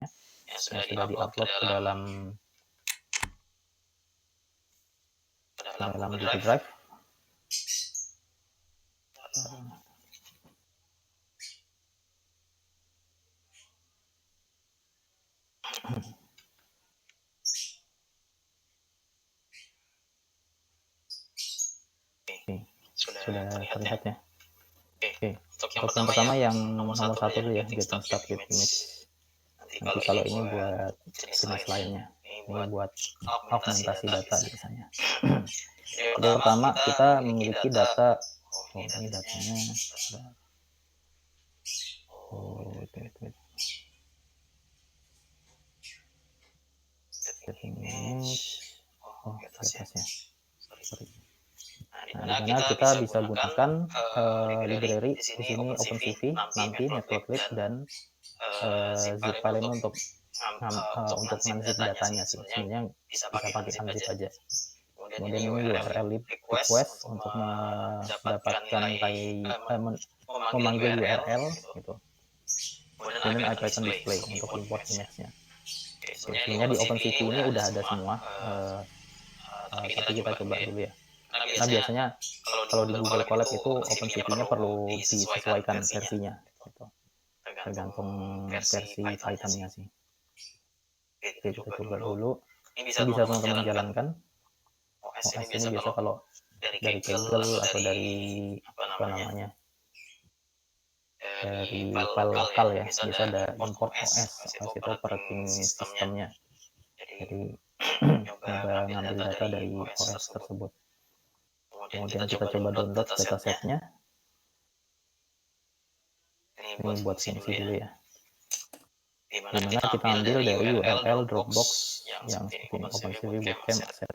yang sudah diupload ke dalam Google Drive. Sudah terlihat ya. Oke, untuk yang pertama yang nomor satu dulu ya, getting start with image. Nanti kalau ini buat jenis lainnya, ini buat augmentasi data biasanya. Jadi pertama kita memiliki data. Oh, ini datanya. Oh, wait. Getting image. Oh, di atasnya. Sorry. Nah, di mana kita bisa gunakan library di sini OpenCV, NumPy, Matplotlib, dan zip file ini untuk unzip datanya sih. Sebenarnya bisa pakai unzip aja. Kemudian ini URL request untuk mendapatkan memanggil URL gitu. Kemudian icon display untuk import image-nya. Sebenarnya di OpenCV ini udah ada semua, tapi kita coba dulu ya. Nah biasanya kalau di Google Colab itu OpenCV-nya perlu disesuaikan versinya gitu. Tergantung versi Python-nya sih. Oke, kita coba dulu. Ini bisa teman-teman jalankan. OS ini biasa kalau dari Kaggle atau dari apa namanya, dari file lokal ya, biasa ada import OS itu operating systemnya. Jadi coba ngambil data dari OS tersebut. Kemudian kita coba download datasetnya. Ini buat fungsi dulu ya. Dimana kita ambil dari URL Dropbox yang seperti ini, OpenCV Bootcamp Asset.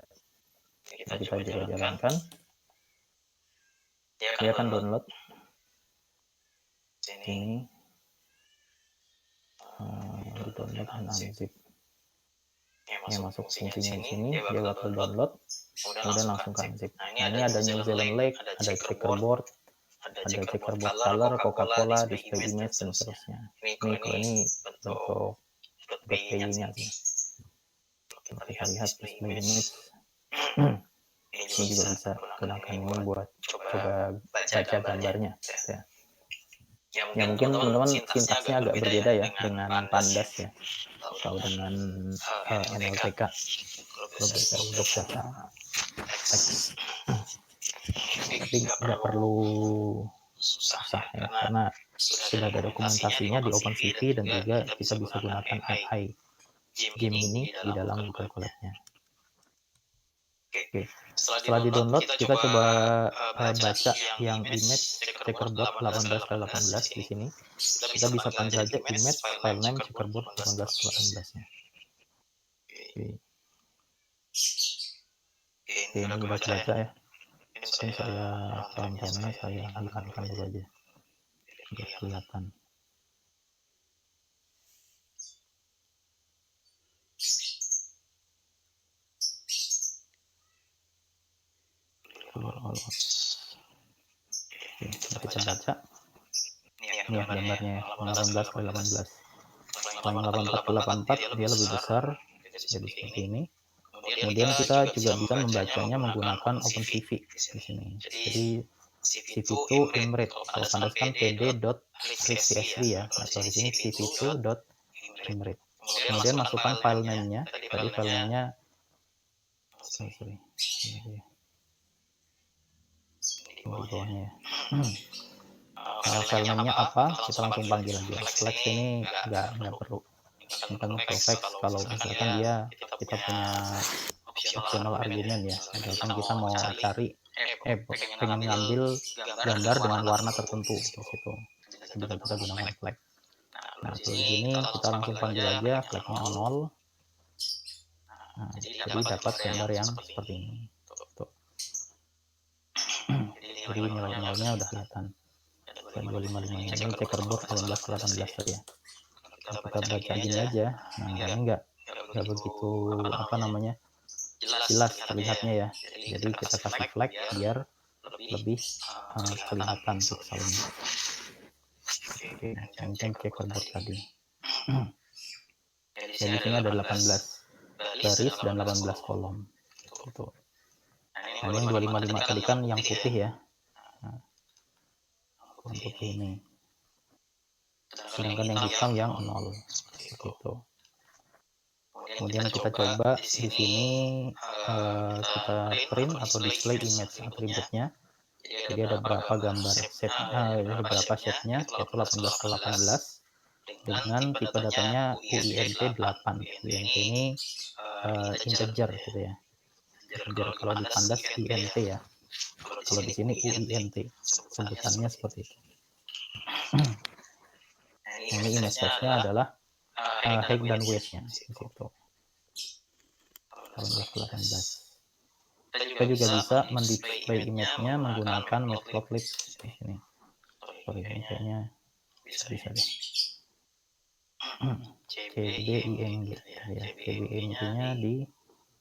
Kita coba jalankan. Dia akan download ini, di download dan unzip. Ini masuk fungsinya di sini, dia bakal download, kemudian langsung ke unzip. Nah ini ada New Zealand Lake, ada checkerboard color, Coca-Cola, display image, dan seterusnya. Ini kalau ini bentuk .py-nya sih. Kita lihat display image. Ini juga bisa gunakan ini buat coba baca gambarnya ya. Ya mungkin teman-teman sintaksnya agak berbeda ya dengan Pandas ya, atau dengan NLTK, berbeda untuk data teks. Tapi nggak perlu susah ya, karena sudah ada dokumentasinya di OpenCV dan juga kita bisa gunakan AI Gemini di dalam Google Colab-nya. Oke, setelah di-download kita coba baca yang image checkerboard 18x18 di sini. Kita bisa panggil aja image file name checkerboard 18x18-nya. Oke, ini udah kebaca ya. Mungkin saya file-filenya saya hilangkan dulu aja biar kelihatan. Oke, kita baca. Ini ya gambarnya ya, 18x18. Kalau yang 84x84 dia lebih besar, jadi seperti ini. Kemudian kita juga bisa membacanya menggunakan OpenCV di sini. Jadi CV itu imread. Kalau Pandas kan pd.readcsv ya. Nah, kalau di sini cv2.imread. Kemudian masukkan file name-nya. Tadi file name-nya ini di bawahnya ya. File name-nya apa? Kita langsung panggil aja. Flex ini nggak perlu. Ini kan flex kalau misalkan kita punya optional argumen ya. Misalkan kita mau cari pengen ngambil gambar dengan warna tertentu di situ. Bisa kita gunakan flag. Nah, kalau di sini kita langsung panggil aja flagnya 0. Nah, jadi dapat gambar yang seperti ini. Tuh. Jadi nilai-nilainya udah kelihatan. Dan 255-nya ini checkerboard 18x18 tadi ya. Nah, kita baca gini aja. Nah, ini enggak begitu apa namanya? Jelas terlihatnya ya. Jadi kita kasih flag biar lebih kelihatan pixelnya. Oke, yang checkerboard tadi. Jadi di sini ada 18 baris dan 18 kolom. Gitu. Nah, ini yang 255 tadi kan yang putih ya. Nah, yang putih ini. Sedangkan yang hitam yang 0. Gitu. Kemudian kita coba di sini kita print atau display image atributnya. Jadi ada berapa gambar shape, berapa shape-nya, yaitu 18 ke 18 dengan tipe datanya UINT 8. UINT ini integer gitu ya. Integer, kalau di Pandas INT ya. Kalau di sini UINT, sebutannya seperti itu. Ini image size-nya adalah height dan width-nya di situ. 18 ke 18. Kita juga bisa mendisplay image-nya menggunakan matplotlib di sini. Sorry, ini kayaknya bisa deh. CBIMG ya, CBIMG-nya di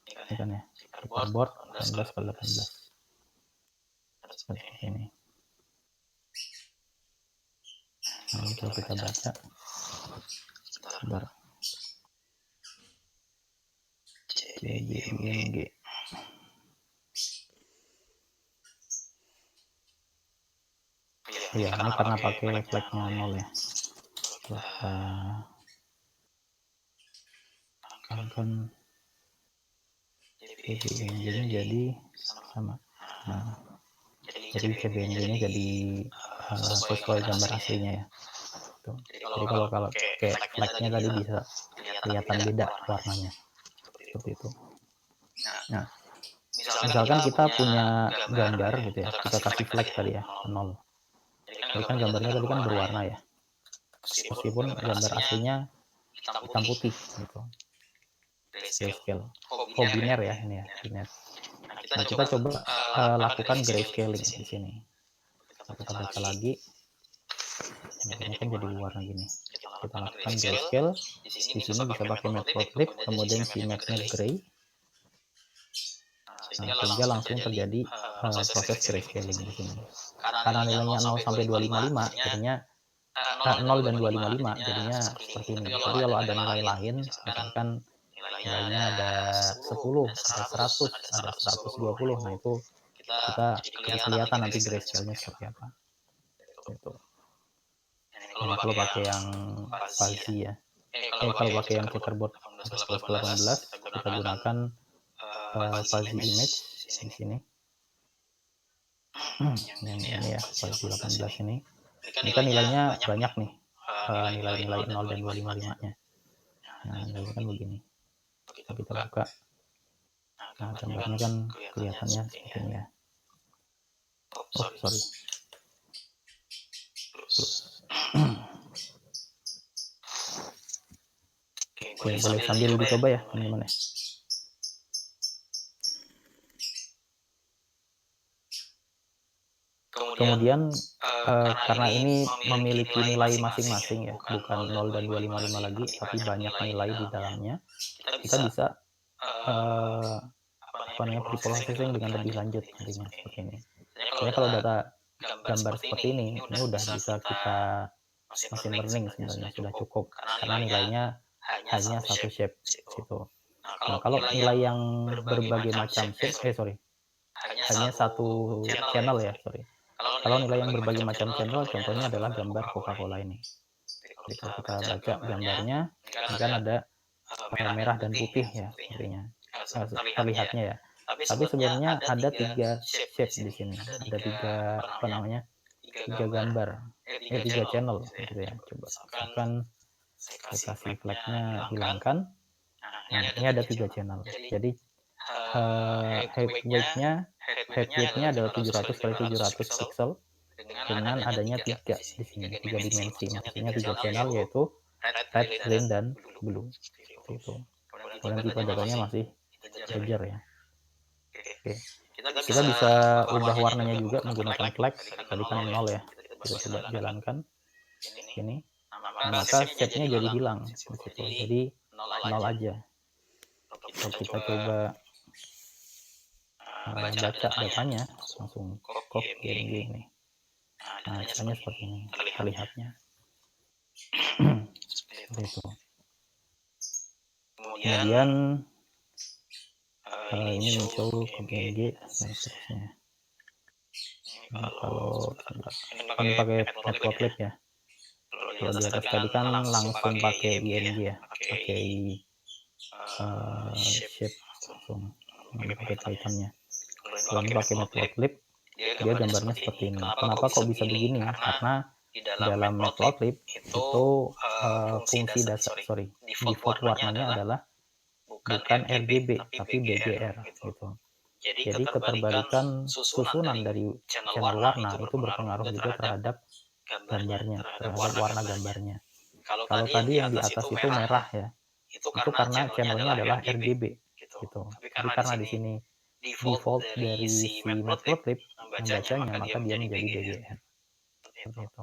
ini kan ya, checkerboard 18 ke 18 seperti ini. Nah, ini kalau kita baca, sebentar, CBIMG. Ya, ini karena pakai flagnya 0 ya. Kan CBIMG-nya jadi sama. Nah, jadi CBIMG-nya jadi sesuai gambar aslinya ya. Tuh. Jadi kalau kayak flagnya tadi bisa kelihatan beda warnanya seperti itu. Nah, misalkan kita punya gambar gitu ya, kita kasih flag tadi ya 0. Jadi kan gambarnya tadi kan berwarna ya, meskipun gambar aslinya hitam putih gitu, grayscale. Oh, biner ya ini ya, biner. Nah, kita coba lakukan grayscaling di sini. Nah, kita baca lagi. Ini kan jadi warna gini. Kita lakukan grayscale. Di sini bisa pakai matplotlib, kemudian si mapnya gray. Nah, sehingga langsung terjadi proses grayscaling di sini. Karena nilainya 0 sampai 255, jadinya 0 dan 255, jadinya seperti ini. Tapi kalau ada nilai lain, misalkan nilainya ada 10, ada 100, ada 120, nah itu kita jadi kelihatan nanti grayscale-nya seperti apa. Gitu. Ini kalau pakai yang fuzzy ya. Kalau pakai yang checkerboard 18 ke 18, kita gunakan fuzzy image di sini. Yang ini ya, fuzzy 18 ini. Ini kan nilainya banyak nih, nilai-nilai 0 dan 255-nya. Nah, nilainya kan begini. Kalau kita buka, nah gambarnya kan kelihatannya seperti ini ya. Oh, sorry. Oke, boleh sambil dicoba ya, teman-teman ya. Kemudian karena ini memiliki nilai masing-masing ya, bukan 0 dan 255 lagi, tapi banyak nilai di dalamnya, kita bisa preprocessing dengan lebih lanjut nantinya seperti ini. Soalnya kalau data gambar seperti ini udah bisa kita machine learning sebenarnya sudah cukup, karena nilainya hanya satu shape situ. Nah, kalau nilai yang berbagai macam shape, hanya satu channel ya, Kalau nilai yang berbagai macam channel, contohnya adalah gambar Coca-Cola ini. Jadi kalau kita baca gambarnya, ini kan ada merah dan putih ya, sepertinya terlihatnya ya. Tapi sebenarnya ada 3 shape di sini, ada 3 gambar, 3 channel gitu ya. Coba misalkan saya kasih flagnya hilangkan. Nah, ini ada 3 channel. Jadi height width-nya adalah 700 kali 700 pixel dengan adanya 3 di sini, 3 dimensi, maksudnya 3 channel yaitu red, green, dan blue. Itu. Kemudian tipe datanya masih integer ya. Oke. Kita bisa ubah warnanya juga menggunakan flag. Tadi kan 0 ya. Kita coba jalankan ini. Nah, maka shape-nya jadi hilang di situ. Jadi 0 aja. Kalau kita coba baca datanya, langsung copy ini. Nah, caranya seperti ini terlihatnya. Seperti itu. Kemudian ini show KPMG dan seterusnya. Nah, kalau ini pakai matplotlib ya. Kalau di atas tadi kan langsung pakai IMG ya, pakai shape langsung, nggak pakai Python-nya. Kalau ini pakai matplotlib, dia gambarnya seperti ini. Kenapa kok bisa begini? Karena dalam matplotlib itu fungsi dasar, default warnanya adalah bukan RGB tapi BGR gitu. Jadi keterbalikan susunan dari channel warna itu berpengaruh juga terhadap gambarnya, terhadap warna gambarnya. Kalau tadi yang di atas itu merah ya, itu karena channelnya adalah RGB gitu. Tapi karena di sini default dari si matplotlib membacanya, maka dia menjadi BGR. Seperti itu.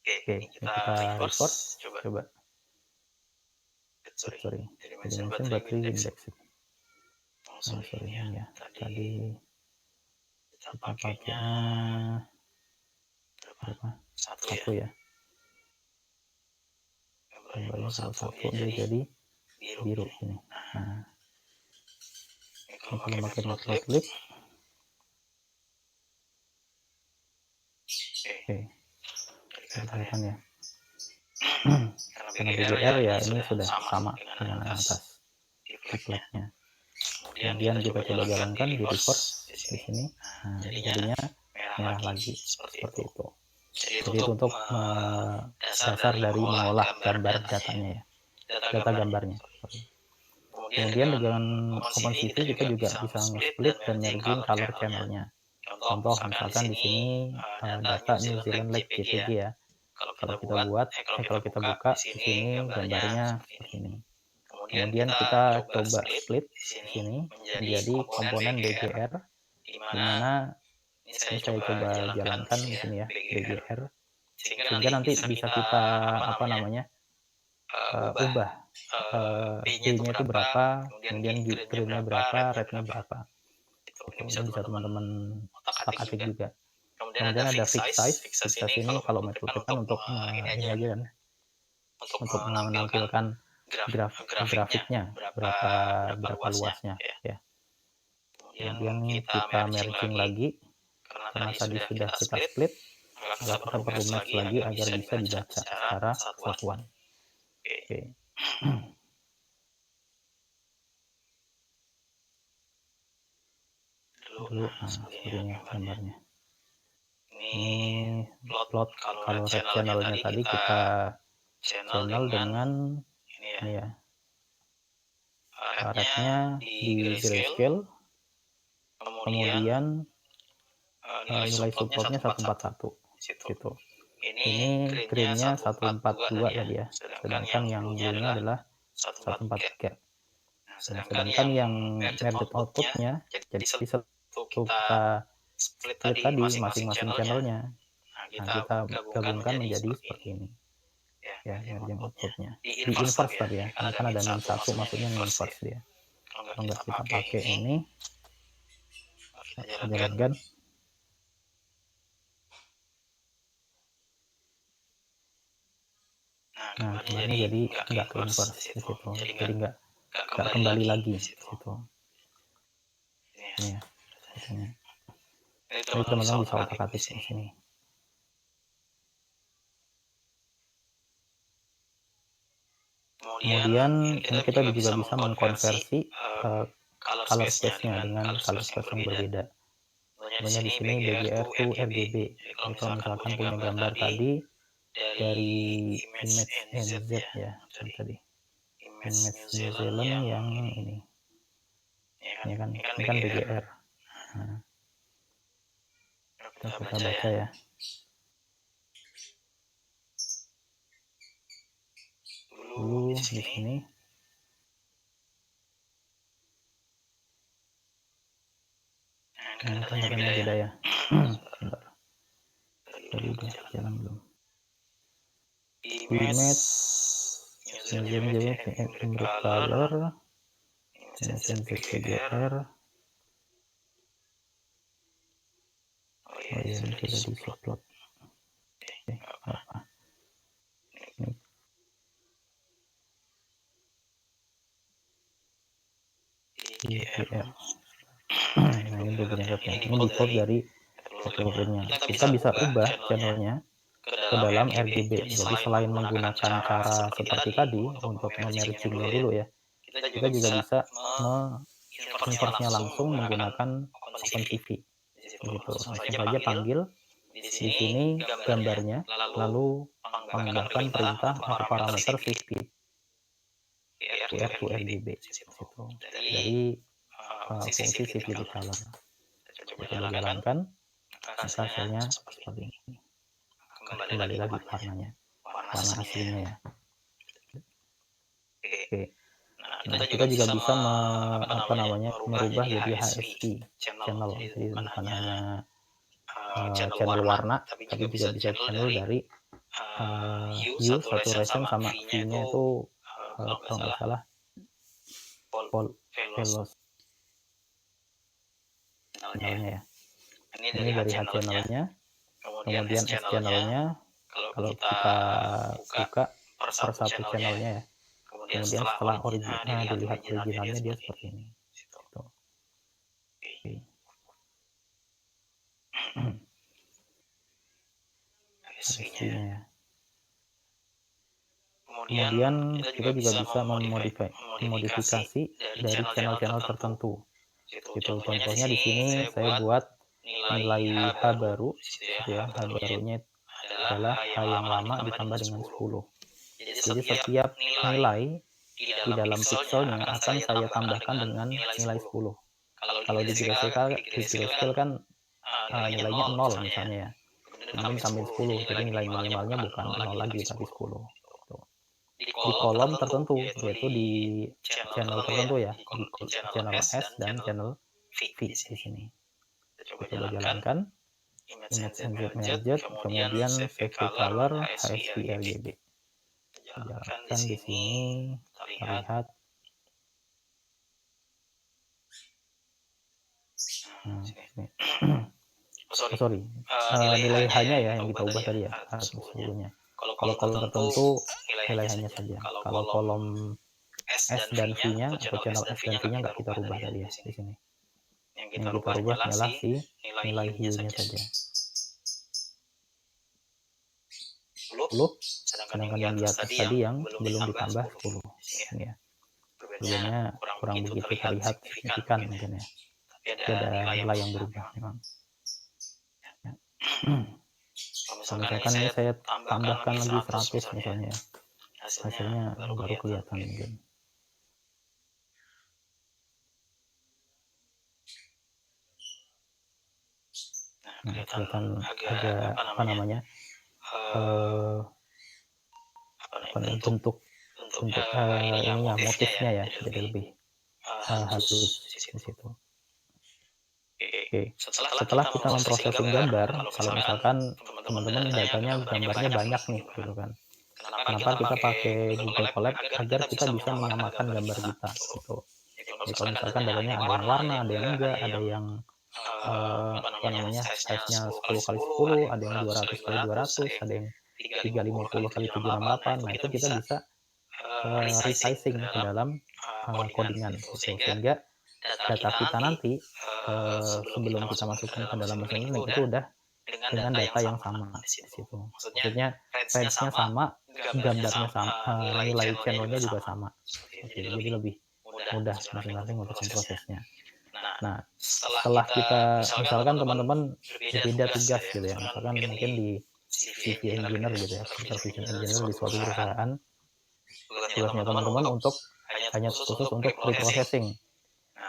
Oke, ini kita reverse, coba. Sorry, dimension battery index. Sorry ini ya. Tadi kita pakainya berapa? 1 ya. Gambarnya kalau 1 dia jadi biru ini. Nah, ini kalau pakai matplotlib, oke, kelihatan ya. Karena BGR ya ini sudah sama dengan yang atas di flagnya. Kemudian kita coba jalankan di reverse di sini. Nah, jadinya merah lagi seperti itu. Jadi itu untuk dasar dari mengolah gambar datanya ya, data gambarnya. Kemudian dengan OpenCV kita juga bisa nge-split dan merging color channelnya. Contoh misalkan di sini data New Zealand Lake JPG ya. Kalau kita buka di sini gambarnya seperti ini. Kemudian kita coba split di sini menjadi komponen BGR, di mana ini saya coba jalankan di sini ya, BGR, sehingga nanti bisa kita ubah B-nya itu berapa, kemudian green-nya berapa, red-nya berapa. Ini bisa teman-teman otak-atik juga. Kemudian ada fixed size. Fixed size ini kalau matplotlib kan untuk ini aja kan, untuk menampilkan grafiknya berapa luasnya ya. Kemudian kita merging lagi karena tadi sudah kita split, maka kita perlu match lagi agar bisa dibaca secara kesatuan. Oke. Dulu sepertinya gambarnya. Ini plot kalau red channelnya tadi kita channel dengan ini ya, rednya di grayscale, kemudian nilai supportnya 141 gitu. Ini greennya 142 ya dia, sedangkan yang blue-nya adalah 143. Nah, sedangkan yang merged outputnya, jadi setelah kita split tadi masing-masing channelnya, nah kita gabungkan menjadi seperti ini ya, merging outputnya di inverse tadi ya, ini kan ada min 1 maksudnya inverse dia. Kalau nggak kita pakai ini, kita jalankan. Nah, gambarnya jadi nggak ke inverse di situ, jadi nggak kembali lagi di situ. Ini ya, contohnya. Jadi teman-teman bisa otak-atik di sini. Kemudian ini kita juga bisa mengkonversi color space-nya dengan color space yang berbeda. Contohnya di sini BGR to RGB. Jadi kalau misalkan punya gambar tadi dari image NZ ya, tadi image New Zealand yang ini kan BGR. Nah, kita baca ya. Dulu di sini gambarnya beda ya. Bentar. Tadi udah jalan belum? Image New Zealand jadi Cambridge color, image BGR. Oh iya, ini sudah di subplot. Oke, apa? BGR. Nah, ini beberapa. Ini default dari blueprint-nya. Kita bisa ubah channelnya ke dalam RGB. Jadi selain menggunakan cara seperti tadi untuk memergingnya dulu ya, kita juga bisa menginvertnya langsung menggunakan OpenCV. Gitu. Langsung saja panggil di sini gambarnya, lalu tambahkan perintah atau parameter shift to RGB. Situ. Dari fungsi shift color. Kita coba jalankan, maka hasilnya seperti ini. Kembali lagi warnanya, warna aslinya ya. Oke. Nah, kita juga bisa merubah jadi HSI channel. Jadi bukan hanya channel warna, tapi juga bisa channel dari hue, saturation sama V-nya itu kalau nggak salah velocity channelnya ya. Ini dari H channelnya, kemudian S channelnya. Kalau kita buka per satu channelnya ya, kemudian setelah dilihat originalnya dia seperti ini. Gitu. Oke. HSI-nya ya. Kemudian kita juga bisa memodifikasi dari channel-channel tertentu. Gitu. Contohnya di sini saya buat nilai H baru, gitu ya. H barunya adalah H yang lama ditambah dengan 10. Jadi setiap nilai di dalam pixelnya akan saya tambahkan dengan nilai 10. Kalau di grayscale kan nilainya 0 misalnya ya. Kemudian tambah 10, jadi nilai minimalnya bukan 0 lagi tapi 10. Di kolom tertentu, yaitu di channel tertentu ya, di channel S dan channel V di sini. Kita coba jalankan, image NZ merged, kemudian save to color, HSV RGB. Jalankan di sini, terlihat. Nah, sini. Sorry, nilai H-nya ya yang kita ubah tadi ya, sebelumnya. Kalau kolom tertentu, nilai H-nya saja. Kalau kolom S dan V-nya atau channel S dan V-nya nggak kita rubah tadi ya di sini. Yang kita rubah adalah si nilai hue-nya saja. 10, sedangkan yang di atas tadi yang belum ditambah 10. Ini ya. Perbedaannya kurang begitu terlihat signifikan mungkin ya. Tapi ada nilai yang berubah memang. Ya. Kalau misalkan ini saya tambahkan lagi 100 misalnya ya. Hasilnya baru kelihatan mungkin. Nah, kelihatan agak bentuk ininya motifnya ya, jadi lebih halus di situ. Oke, setelah kita memprosesing gambar, kalau misalkan teman-teman datanya gambarnya banyak nih, gitu kan. Kenapa kita pakai Google Colab agar kita bisa menyamakan gambar kita, gitu. Jadi kalau misalkan datanya ada yang warna, ada yang enggak, ada yang size-nya 10 kali 10, ada yang 200 kali 200, ada yang 350 kali 768. Nah, itu kita bisa resizing ke dalam codingan gitu. Sehingga data kita nanti sebelum kita masukkan ke dalam mesin learning itu udah dengan data yang sama di situ. Maksudnya range-nya sama, gambarnya sama, nilai channelnya juga sama. Jadi lebih mudah mesin learning untuk memprosesnya. Nah, setelah kita misalkan teman-teman berbeda tugas gitu ya, misalkan mungkin di CV engineer gitu ya, computer vision engineer di suatu perusahaan, tugasnya teman-teman untuk hanya khusus untuk pre-processing.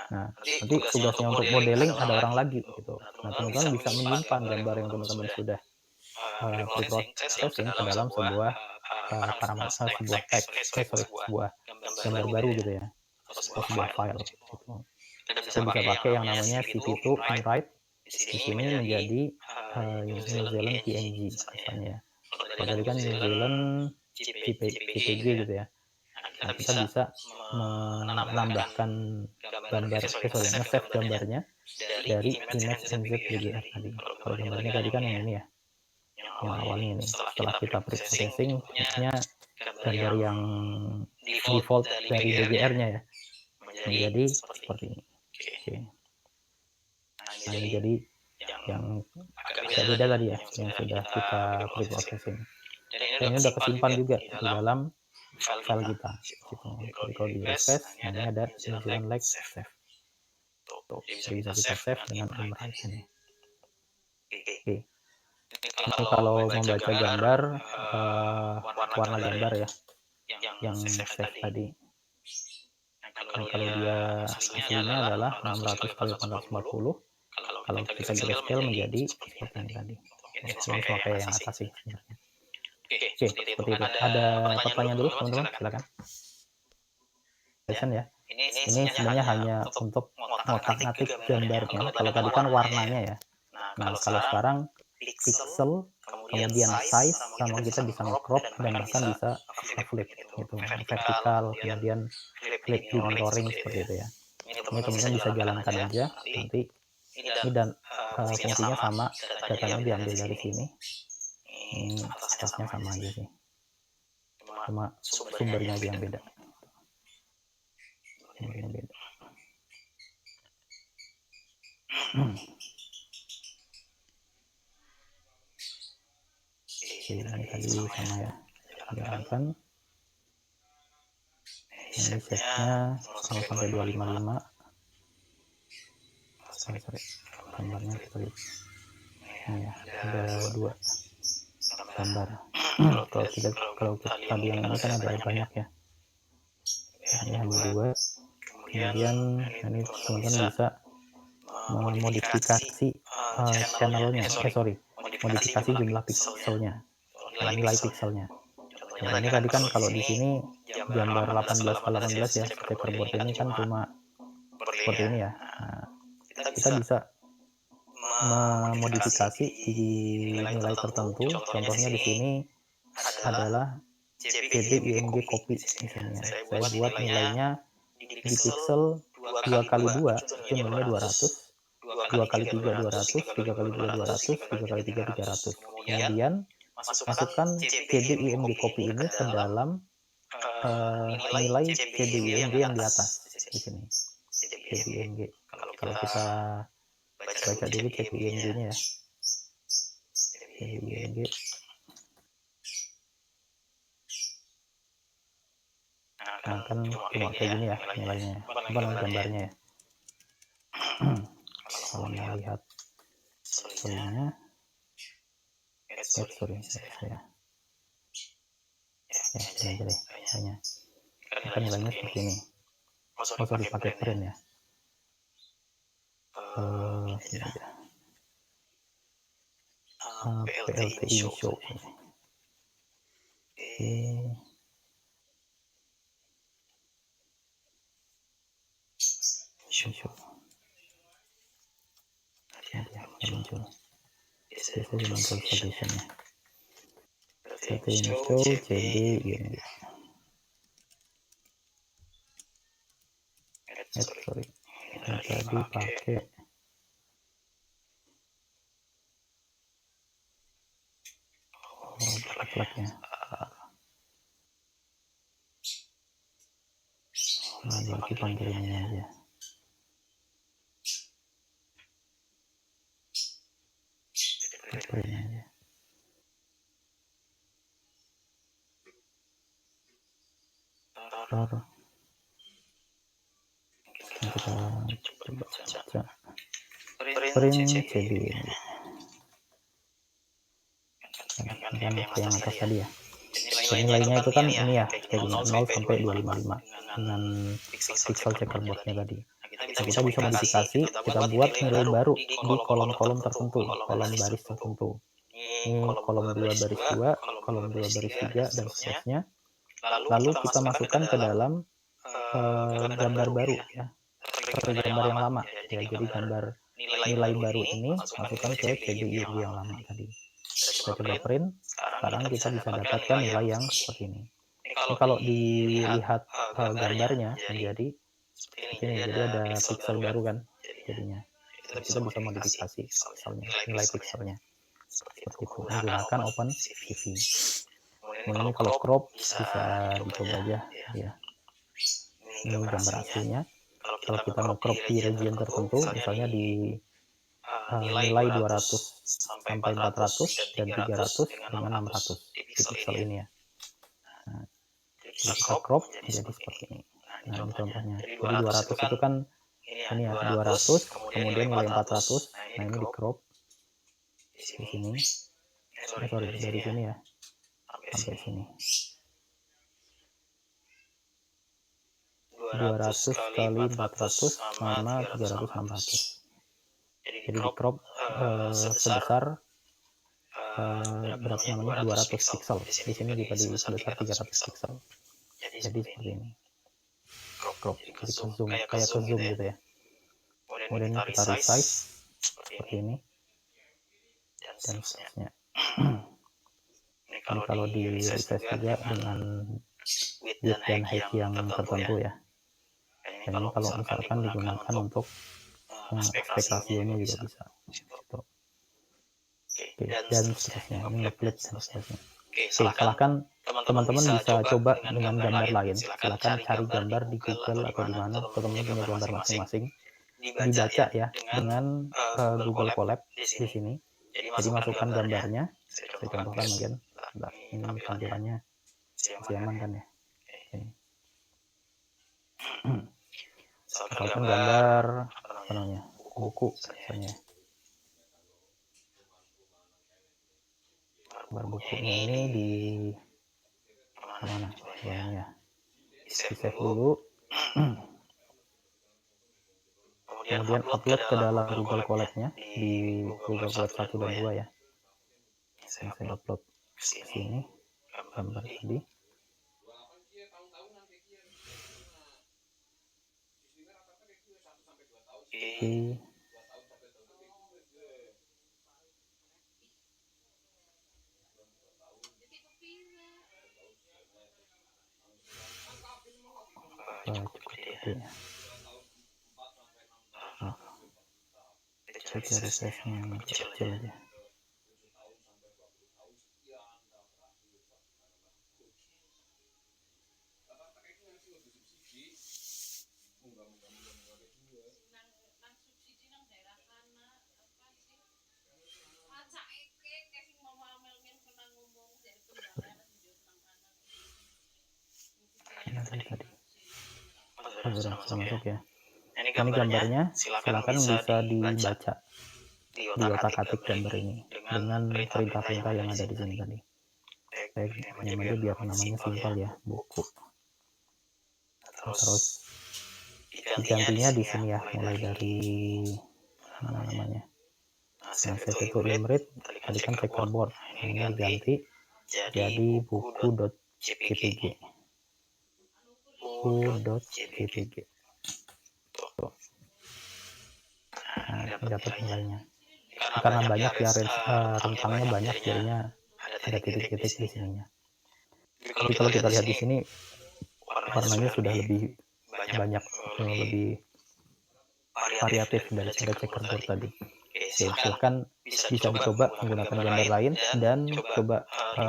Nah, nanti tugasnya untuk modeling ada orang lagi gitu. Nah, teman-teman bisa menyimpan gambar yang teman-teman sudah pre-processing ke dalam sebuah sebuah sebuah gambar baru gitu ya, atau sebuah file gitu. Kita bisa pakai yang namanya CP2 InWrite. Di sini menjadi New Zealand PNG misalnya ya. Kalau tadi kan New Zealand JPG gitu ya. Nah, kita bisa menambahkan gambar, nge-save gambarnya dari image NZ BGR tadi. Kalau gambarnya tadi kan yang ini ya, yang awalnya ini. Setelah kita pre-processing, punya gambar yang default dari BGR-nya ya, menjadi seperti ini. Oke. Nah, ini jadi yang agak beda tadi ya, yang sudah kita preprocessing. Dan ini udah kesimpan juga di dalam file kita. Gitu. Jadi kalau di refresh, nah ini ada New Zealand Lake Save. Tuh, jadi bisa kita save dengan Emrai ini. Oke. Ini kalau membaca gambar, warna gambar ya, yang save tadi. Nah, kalau dia aslinya adalah 600 kali 840, kalau kita grayscale menjadi seperti ini tadi. Ini sama kayak yang atas sih sebenarnya. Oke, seperti itu. Ada pertanyaan dulu teman-teman, silakan. Ya. Ini sebenarnya hanya untuk ngotak-ngatik gambarnya. Kalau tadi kan warnanya ya. Nah, kalau sekarang pixel, kemudian size, sama kita bisa nge-crop dan bahkan bisa flip gitu, vertikal, kemudian flip di mirroring seperti itu ya. Ini teman-teman bisa jalankan aja nanti. Ini dan fungsinya sama, datanya diambil dari sini. Ini atasnya sama aja sih. Cuma sumbernya aja yang beda. Sumbernya beda. Oke, ini tadi sama ya. Jalankan. Ini setnya 0 sampai 255. Sorry. Gambarnya kita lihat. Ini ya, ada 2 gambar. Kalau tadi yang ini kan ada banyak ya. Ini hanya 2. Kemudian ini teman-teman bisa memodifikasi channelnya, modifikasi jumlah pixelnya, nilai pixelnya. Nah, ini tadi kan kalau di sini gambar 18x18 ya, checkerboard ini kan cuma seperti ini ya. Nah, kita bisa memodifikasi di nilai tertentu. Contohnya di sini adalah JPEG copy misalnya. Saya buat nilainya di pixel 2x2 itu nilainya 200, 2x3 200, 3x2 200, 3x3 300. Kemudian masukkan JPEG copy ini ke dalam nilai JPEG yang di atas di sini. JPEG. Kalau kita baca dulu JPEG-nya ya. JPEG. Nah, kan cuma kayak gini ya nilainya. Apa namanya gambarnya ya. Kalau mau lihat sorry-nya, sorry saya. Ya, ini aja deh nilainya. Kan nilainya seperti ini. Sorry, pakai print ya. Ini aja. PLTI show. Show. Ya, muncul. Biasanya muncul solutionnya. PLTI show CD ini. Sorry. Yang tadi pakai plug-nya. Nah, berarti panggil ini aja. Print aja. Taruh. Kita coba baca. Print CD ini. Dan yang atas tadi ya. Jadi nilainya itu kan ini ya, kayak gini, 0 sampai 255 dengan pixel checkerboardnya tadi. Nah, kita bisa modifikasi, kita buat nilai baru di kolom-kolom tertentu, kolom baris tertentu. Ini kolom 2 baris 2, kolom 2 baris 3, dan seterusnya. Lalu kita masukkan ke dalam gambar baru ya, atau gambar yang lama ya. Jadi gambar nilai baru ini masukkan ke JPEG yang lama tadi. Kita coba print. Sekarang kita bisa dapatkan nilai yang seperti ini. Ini kalau dilihat gambarnya menjadi seperti ini. Jadi ada pixel baru kan jadinya. Kita bisa modifikasi pixelnya, nilai pixelnya seperti itu menggunakan OpenCV. Kemudian ini kalau crop bisa dicoba aja ya. Ini gambar aslinya. kalau kita mau crop di region tertentu, misalnya di nilai 200 sampai 400 dan 300 dengan 600 di pixel ini ya. Nah, jadi kita crop menjadi seperti ini. Nah, ini contohnya. Jadi 200 itu kan ini ya, 200, kemudian nilai 400. Nah, ini di crop di sini. Sorry, dari sini ya sampai sini. 200 kali 400 sama 300 600. Jadi di crop sebesar berapa namanya, 200 pixel. Di sini juga di sebesar 300 pixel. Jadi seperti ini. Crop, jadi ke zoom, kayak ke zoom gitu ya. Kemudian kita resize seperti ini dan seterusnya. Ini kalau di resize juga dengan width dan height yang tertentu ya. Dan ini kalau misalkan digunakan untuk aspek rasionya juga bisa. Gitu. Oke, dan seterusnya. Ini ngeklik dan seterusnya. Oke, silahkan teman-teman bisa coba dengan gambar lain. Silahkan cari gambar di Google atau di mana, atau teman-teman punya gambar masing-masing. Dibaca ya dengan Google Colab di sini. Jadi masukkan gambarnya. Saya contohkan mungkin. Nah, ini tampilannya masih aman kan ya. Oke. Misalkan gambar apa namanya, buku misalnya. Gambar bukunya ini di mana? Ini ya. Di save dulu. Kemudian upload ke dalam Google Colab-nya di Google Colab 1 dan 2 ya. Ini saya upload ke sini gambar tadi. Oke. Cukup gede ya. Saja resize-nya yang kecil aja. Tadi. Sudah masuk ya. Ini gambarnya, silakan bisa dibaca di otak-atik gambar ini dengan perintah-perintah yang ada di sini tadi. Saya nyamain aja biar namanya simpel ya, buku. Terus digantinya di sini ya, mulai dari mana namanya. Nah, save itu imrit, tadi kan checkerboard. Nah, ini diganti jadi buku.jpg. Buku.jpg. Nah, ini dapat nilainya. Karena banyak ya, rentangnya banyak, jadinya ada titik-titik di sininya. Jadi kalau kita lihat di sini, warnanya sudah lebih banyak, lebih variatif daripada checkerboard tadi. Oke, silahkan bisa dicoba menggunakan gambar lain dan coba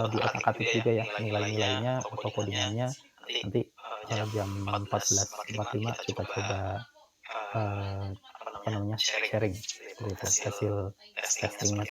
di otak-atik juga ya nilai-nilainya atau codingannya. Nanti jam 14.45 kita coba apa namanya, sharing seperti itu hasil testingnya